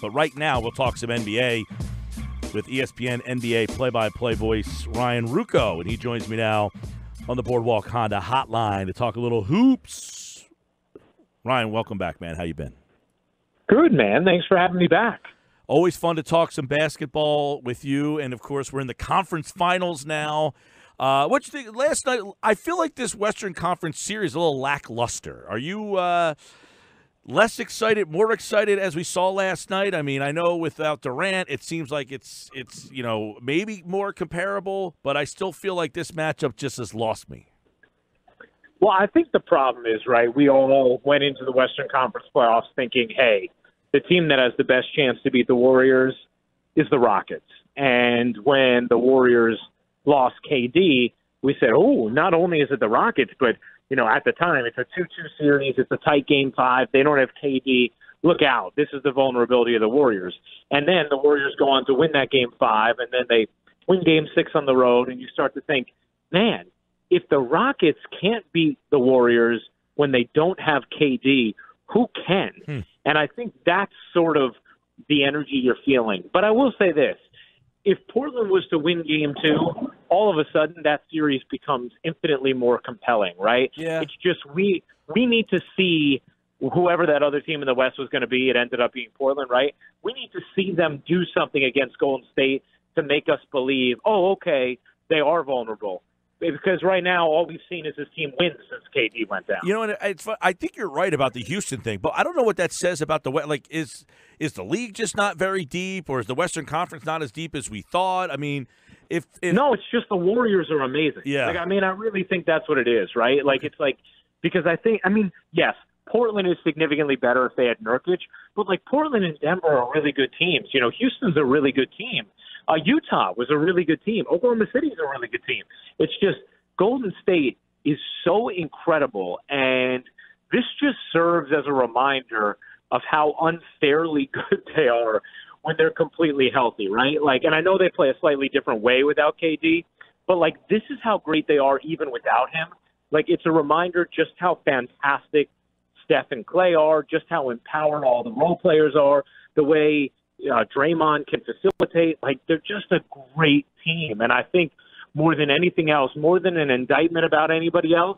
But right now, we'll talk some NBA with ESPN NBA play-by-play voice Ryan Ruocco, and he joins me now on the Boardwalk Honda hotline to talk a little hoops. Ryan, welcome back, man. How you been? Good, man. Thanks for having me back. Always fun to talk some basketball with you, and of course, we're in the conference finals now. What you think? Last night, I feel like this Western Conference series is a little lackluster. Are you less excited, more excited as we saw last night? I mean, I know without Durant, it seems like it's maybe more comparable, but I still feel like this matchup just has lost me. Well, I think the problem is, right, we all went into the Western Conference playoffs thinking, hey, the team that has the best chance to beat the Warriors is the Rockets. And when the Warriors lost KD, we said, oh, not only is it the Rockets, but, at the time, it's a 2-2 series. It's a tight Game 5. They don't have KD. Look out. This is the vulnerability of the Warriors. And then the Warriors go on to win that Game 5, and then they win Game 6 on the road, and you start to think, man, if the Rockets can't beat the Warriors when they don't have KD, who can? And I think that's sort of the energy you're feeling. But I will say this. If Portland was to win Game 2, all of a sudden that series becomes infinitely more compelling, right? Yeah. It's just we need to see whoever that other team in the West was going to be. It ended up being Portland, right? We need to see them do something against Golden State to make us believe, oh, okay, they are vulnerable. Because right now, all we've seen is this team win since KD went down. And I think you're right about the Houston thing, but I don't know what that says about the West. Like, is the league just not very deep, or is the Western Conference not as deep as we thought? I mean, if no, it's just the Warriors are amazing. Yeah. I really think that's what it is, right? Like, it's like because yes, Portland is significantly better if they had Nurkic, but Portland and Denver are really good teams. Houston's a really good team. Utah was a really good team. Oklahoma City is a really good team. It's just Golden State is so incredible, and this just serves as a reminder of how unfairly good they are when they're completely healthy, right? And I know they play a slightly different way without KD, but this is how great they are even without him. It's a reminder just how fantastic Steph and Clay are, just how empowered all the role players are, the way Draymond can facilitate. They're just a great team. And I think more than anything else, more than an indictment about anybody else,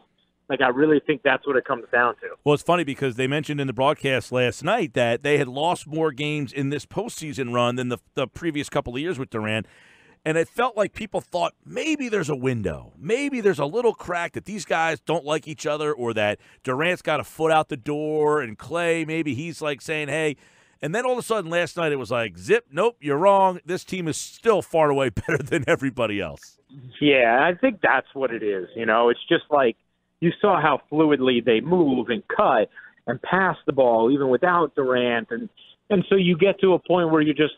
I really think that's what it comes down to. Well, it's funny because they mentioned in the broadcast last night that they had lost more games in this postseason run than the previous couple of years with Durant. And it felt like people thought maybe there's a window. Maybe there's a little crack that these guys don't like each other, or that Durant's got a foot out the door and Clay, maybe he's saying, hey. And then all of a sudden last night it was zip, nope, you're wrong. This team is still far away better than everybody else. Yeah, I think that's what it is. It's just you saw how fluidly they move and cut and pass the ball even without Durant. And so you get to a point where you're just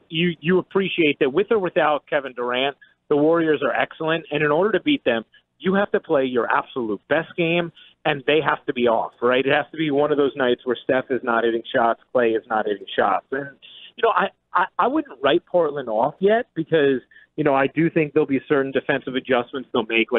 you appreciate that with or without Kevin Durant, the Warriors are excellent. And in order to beat them, you have to play your absolute best game, and they have to be off, right? It has to be one of those nights where Steph is not hitting shots, Clay is not hitting shots. And, I wouldn't write Portland off yet because, I do think there'll be certain defensive adjustments they'll make.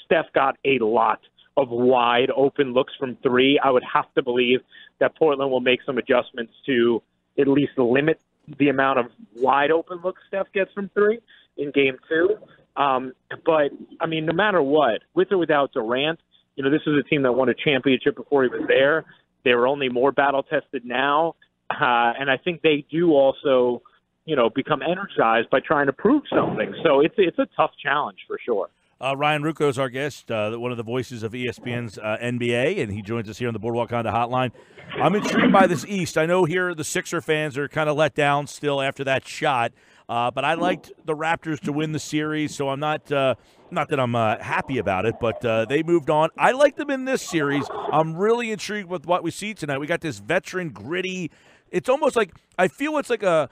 Steph got a lot of wide open looks from three. I would have to believe that Portland will make some adjustments to at least limit the amount of wide open looks Steph gets from three in Game 2. But, no matter what, with or without Durant, this is a team that won a championship before he was there. They were only more battle-tested now. And I think they do also, become energized by trying to prove something. So it's a tough challenge for sure. Ryan Ruocco is our guest, one of the voices of ESPN's NBA, and he joins us here on the Boardwalk Honda Hotline. I'm intrigued by this East. I know here the Sixer fans are kind of let down still after that shot, but I liked the Raptors to win the series, so I'm not that I'm happy about it, but they moved on. I like them in this series. I'm really intrigued with what we see tonight. We got this veteran, gritty. It's almost like I feel it's like a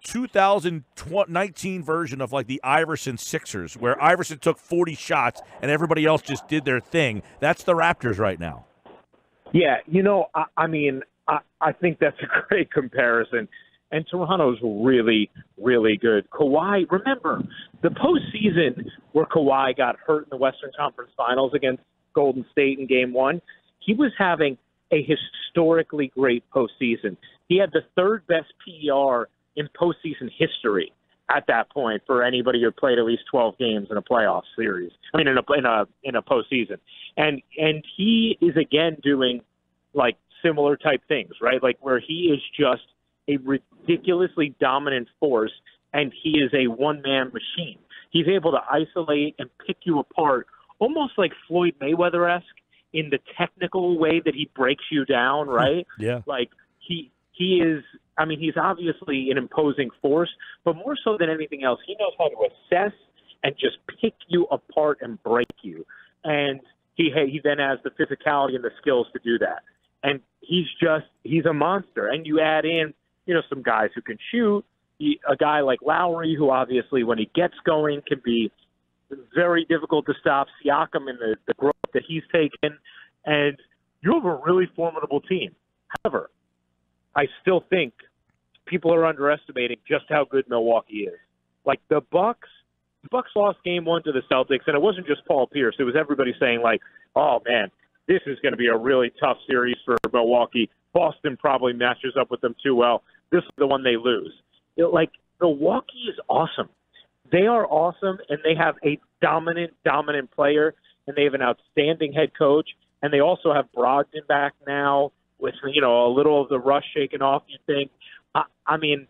2019 version of the Iverson Sixers, where Iverson took 40 shots and everybody else just did their thing. That's the Raptors right now. Yeah, I think that's a great comparison. And Toronto's really, really good. Kawhi, remember, the postseason where Kawhi got hurt in the Western Conference Finals against Golden State in Game 1, he was having a historically great postseason. He had the third best PER in postseason history at that point for anybody who played at least 12 games in a playoff series. I mean, in a postseason, and he is again doing like similar type things, right? Like where he is just a ridiculously dominant force, and he is a one-man machine. He's able to isolate and pick you apart, almost like Floyd Mayweather-esque in the technical way that he breaks you down, right? Yeah. Like he is. I mean, he's obviously an imposing force, but more so than anything else, he knows how to assess and just pick you apart and break you. And he then has the physicality and the skills to do that. And he's a monster. And you add in, some guys who can shoot, a guy like Lowry, who obviously when he gets going can be very difficult to stop, Siakam in the growth that he's taken, and you have a really formidable team. However, I still think people are underestimating just how good Milwaukee is. Like the Bucks lost game 1 to the Celtics, and it wasn't just Paul Pierce. It was everybody saying like, oh man, this is going to be a really tough series for Milwaukee. Boston probably matches up with them too well. This is the one they lose. Milwaukee is awesome. They are awesome, and they have a dominant player, and they have an outstanding head coach, and they also have Brogdon back now with, a little of the rust shaken off, you think. I mean,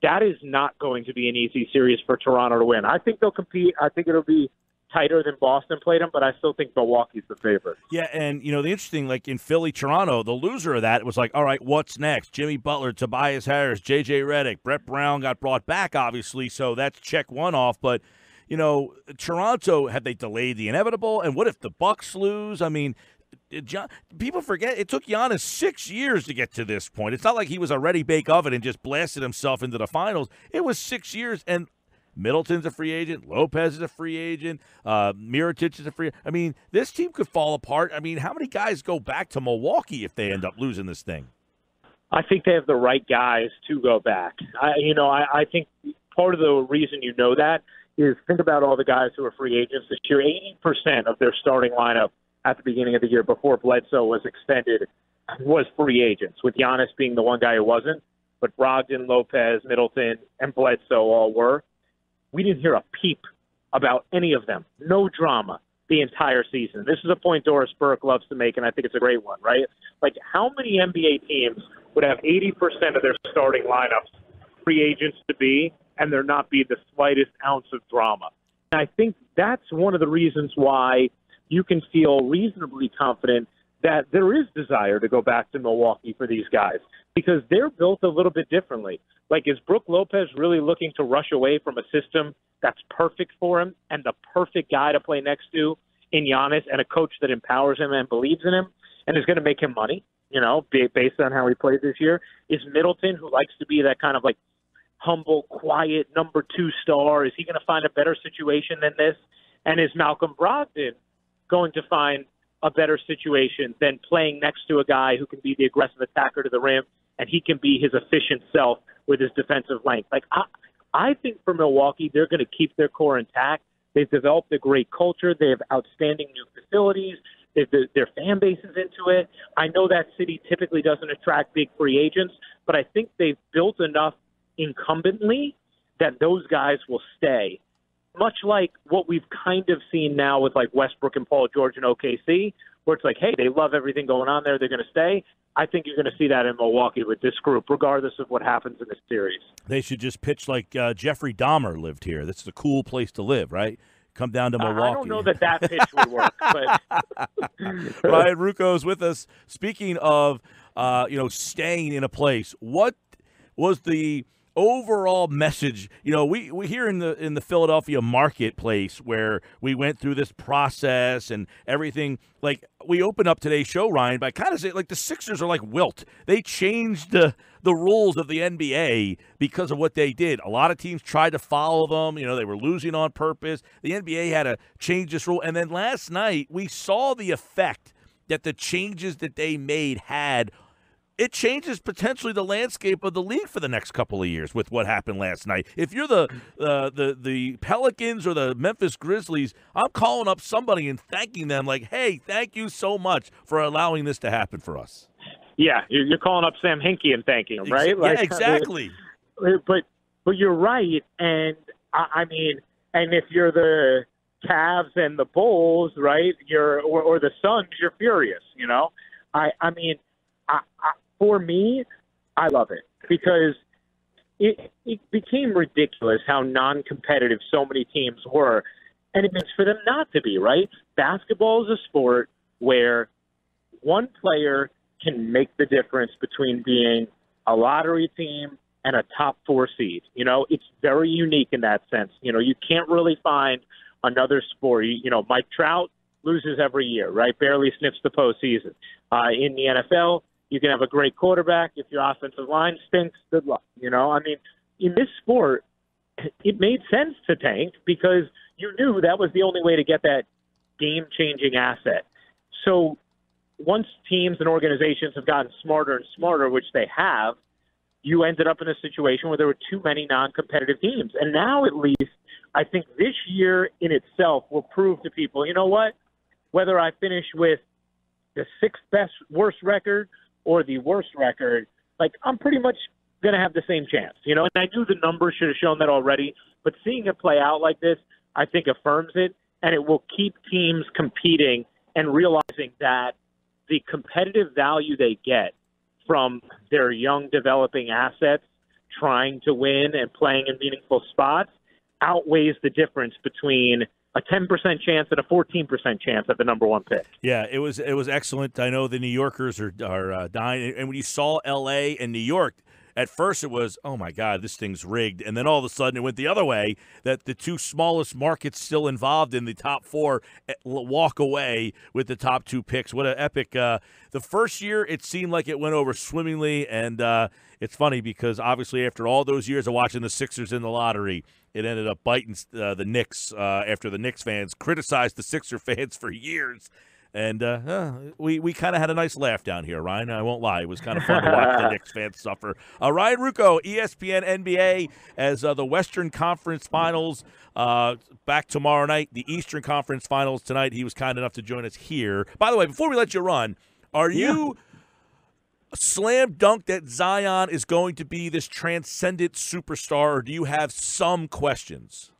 that is not going to be an easy series for Toronto to win. I think they'll compete. I think it'll be tighter than Boston played them, but I still think Milwaukee's the favorite. Yeah, and, the interesting, like in Philly, Toronto, the loser of that was like, all right, what's next? Jimmy Butler, Tobias Harris, J.J. Redick, Brett Brown got brought back, obviously, so that's check one off. But, Toronto, have they delayed the inevitable? And what if the Bucks lose? I mean, people forget it took Giannis 6 years to get to this point. It's not like he was a ready-bake oven and just blasted himself into the finals. It was 6 years, and Middleton's a free agent. Lopez is a free agent. Mirotic is a free agent. I mean, this team could fall apart. I mean, how many guys go back to Milwaukee if they end up losing this thing? I think they have the right guys to go back. I think part of the reason that is think about all the guys who are free agents this year. 80% of their starting lineup at the beginning of the year before Bledsoe was extended was free agents, with Giannis being the one guy who wasn't. But Brogdon, Lopez, Middleton, and Bledsoe all were. We didn't hear a peep about any of them. No drama the entire season. This is a point Doris Burke loves to make, and I think it's a great one, right? Like, how many NBA teams would have 80% of their starting lineups free agents to be, and there not be the slightest ounce of drama? And I think that's one of the reasons why you can feel reasonably confident that there is desire to go back to Milwaukee for these guys, because they're built a little bit differently. Like, is Brook Lopez really looking to rush away from a system that's perfect for him and the perfect guy to play next to in Giannis, and a coach that empowers him and believes in him and is going to make him money, based on how he played this year? Is Middleton, who likes to be that kind of like humble, quiet number 2 star, is he going to find a better situation than this? And is Malcolm Brogdon going to find a better situation than playing next to a guy who can be the aggressive attacker to the rim, and he can be his efficient self with his defensive length? Like, I think for Milwaukee, they're going to keep their core intact. They've developed a great culture. They have outstanding new facilities. Their fan base is into it. I know that city typically doesn't attract big free agents, but I think they've built enough incumbently that those guys will stay. Much like what we've kind of seen now with like Westbrook and Paul George in OKC, where it's like, hey, they love everything going on there, they're going to stay. I think you're going to see that in Milwaukee with this group, regardless of what happens in this series. They should just pitch like Jeffrey Dahmer lived here. This is a cool place to live, right? Come down to Milwaukee. I don't know that pitch would work. But Ryan Ruocco is with us. Speaking of, staying in a place, what was the overall message? We here in the Philadelphia marketplace, where we went through this process and everything. Like, we opened up today's show, Ryan, by kind of saying, like, the Sixers are like Wilt. They changed the rules of the NBA because of what they did. A lot of teams tried to follow them. They were losing on purpose. The NBA had to change this rule. And then last night, we saw the effect that the changes that they made had it changes potentially the landscape of the league for the next couple of years with what happened last night. If you're the Pelicans or the Memphis Grizzlies, I'm calling up somebody and thanking them like, hey, thank you so much for allowing this to happen for us. Yeah, you're calling up Sam Hinkie and thanking him, right? Yeah, exactly. But you're right, and I mean, and if you're the Cavs and the Bulls, right, or the Suns, you're furious, you know? I mean, for me, I love it because it became ridiculous how non-competitive so many teams were, and it means for them not to be, right? Basketball is a sport where one player can make the difference between being a lottery team and a top 4 seed. You know, it's very unique in that sense. You know, you can't really find another sport. You know, Mike Trout loses every year, right? Barely sniffs the postseason. In the NFL, you can have a great quarterback. If your offensive line stinks, good luck. You know, I mean, in this sport, it made sense to tank because you knew that was the only way to get that game-changing asset. So once teams and organizations have gotten smarter and smarter, which they have, you ended up in a situation where there were too many non-competitive teams. And now, at least, I think this year in itself will prove to people, you know what? Whether I finish with the 6th worst record or the worst record, like, I'm pretty much going to have the same chance, you know? And I knew the numbers should have shown that already, but seeing it play out like this, I think affirms it, and it will keep teams competing and realizing that the competitive value they get from their young developing assets trying to win and playing in meaningful spots outweighs the difference between a 10% chance and a 14% chance at the number 1 pick. Yeah, it was excellent. I know the New Yorkers are dying. And when you saw L.A. and New York, at first it was, oh, my God, this thing's rigged. And then all of a sudden it went the other way, that the 2 smallest markets still involved in the top 4 walk away with the top 2 picks. What an epic. The first year it seemed like it went over swimmingly, and it's funny because obviously after all those years of watching the Sixers in the lottery, it ended up biting the Knicks after the Knicks fans criticized the Sixer fans for years. And we kind of had a nice laugh down here, Ryan. I won't lie. It was kind of fun to watch the Knicks fans suffer. Ryan Ruocco, ESPN NBA, as the Western Conference Finals back tomorrow night. The Eastern Conference Finals tonight. He was kind enough to join us here. By the way, before we let you run, are you slam dunk that Zion is going to be this transcendent superstar, or do you have some questions?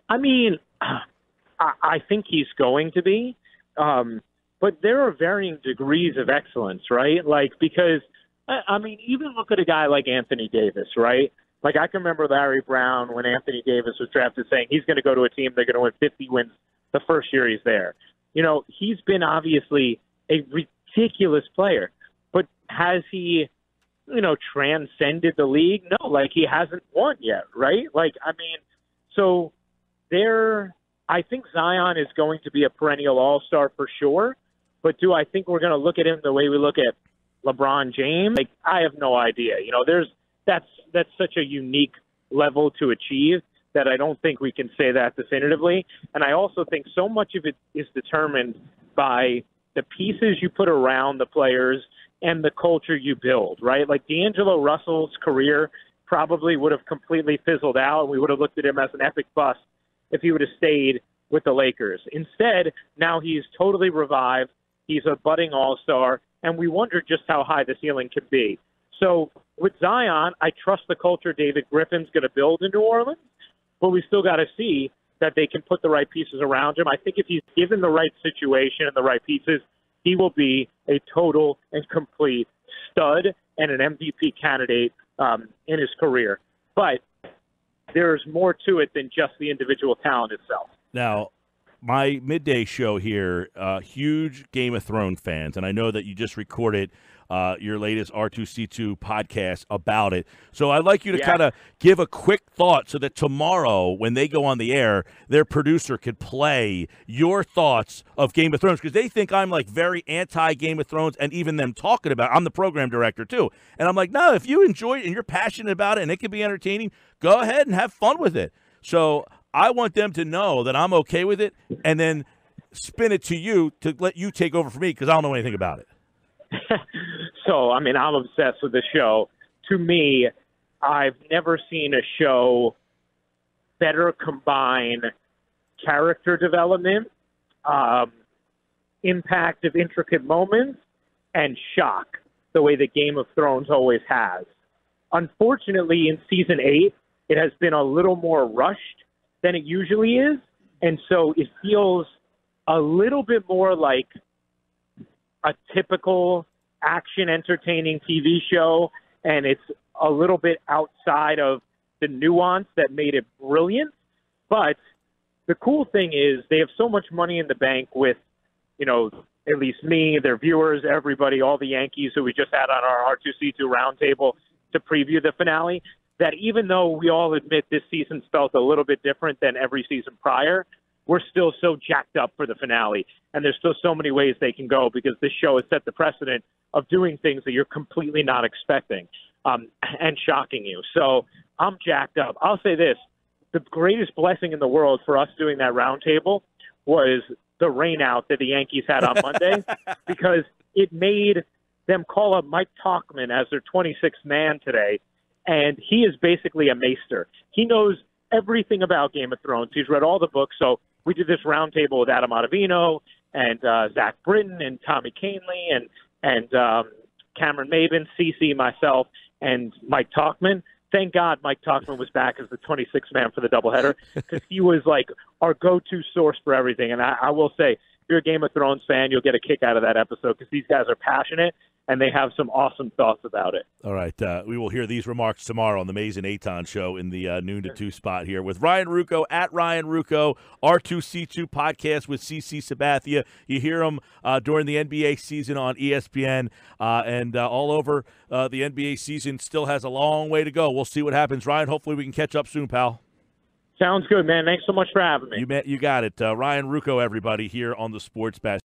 I mean, I think he's going to be. But there are varying degrees of excellence, right? Like, because, I mean, even look at a guy like Anthony Davis, right? Like, I can remember Larry Brown when Anthony Davis was drafted saying he's going to go to a team, they're going to win 50 wins the first year he's there. You know, he's been obviously a ridiculous player, but has he, you know, transcended the league? No, like, he hasn't won yet, right? Like, I mean, so I think Zion is going to be a perennial all-star for sure, but do I think we're going to look at him the way we look at LeBron James? Like, I have no idea. You know, that's such a unique level to achieve that I don't think we can say that definitively. And I also think so much of it is determined by the pieces you put around the players and the culture you build, right? Like D'Angelo Russell's career probably would have completely fizzled out, and we would have looked at him as an epic bust if he would have stayed with the Lakers. Instead, now he's totally revived. He's a budding all-star, and we wonder just how high the ceiling could be. So with Zion, I trust the culture David Griffin's going to build in New Orleans, but we still got to see that they can put the right pieces around him. I think if he's given the right situation and the right pieces, he will be a total and complete stud and an MVP candidate in his career. But there's more to it than just the individual talent itself. Now, my midday show here, huge Game of Thrones fans, and I know that you just recorded your latest R2C2 podcast about it. So I'd like you to kind of give a quick thought so that tomorrow when they go on the air, their producer could play your thoughts of Game of Thrones, because they think I'm like very anti-Game of Thrones, and even them talking about it. I'm the program director too. And I'm like, no, if you enjoy it and you're passionate about it and it can be entertaining, go ahead and have fun with it. So I want them to know that I'm okay with it, and then spin it to you to let you take over for me, because I don't know anything about it. So, I mean, I'm obsessed with the show. To me, I've never seen a show better combine character development, impact of intricate moments, and shock, the way that Game of Thrones always has. Unfortunately, in season 8, it has been a little more rushed than it usually is, and so it feels a little bit more like a typical action entertaining TV show, and it's a little bit outside of the nuance that made it brilliant. But the cool thing is they have so much money in the bank with, you know, at least me, their viewers, everybody, all the Yankees who we just had on our R2C2 roundtable to preview the finale, that even though we all admit this season's felt a little bit different than every season prior, we're still so jacked up for the finale. And there's still so many ways they can go because this show has set the precedent of doing things that you're completely not expecting and shocking you. So I'm jacked up. I'll say this. The greatest blessing in the world for us doing that roundtable was the rain out that the Yankees had on Monday because it made them call up Mike Talkman as their 26th man today. And he is basically a maester. He knows everything about Game of Thrones. He's read all the books. So we did this roundtable with Adam Ottavino and Zach Britton and Tommy Canley and Cameron Maben, Cece, myself, and Mike Talkman. Thank God Mike Talkman was back as the 26th man for the doubleheader because he was like our go-to source for everything. And I will say, if you're a Game of Thrones fan, you'll get a kick out of that episode because these guys are passionate and they have some awesome thoughts about it. All right. We will hear these remarks tomorrow on the Mays and Aton show in the noon to 2 spot here with Ryan Ruocco at Ryan Ruocco, R2C2 podcast with CC Sabathia. You hear him during the NBA season on ESPN and all over the NBA season. Still has a long way to go. We'll see what happens. Ryan, hopefully we can catch up soon, pal. Sounds good, man. Thanks so much for having me. You got it. Ryan Ruocco, everybody, here on the Sports Bash.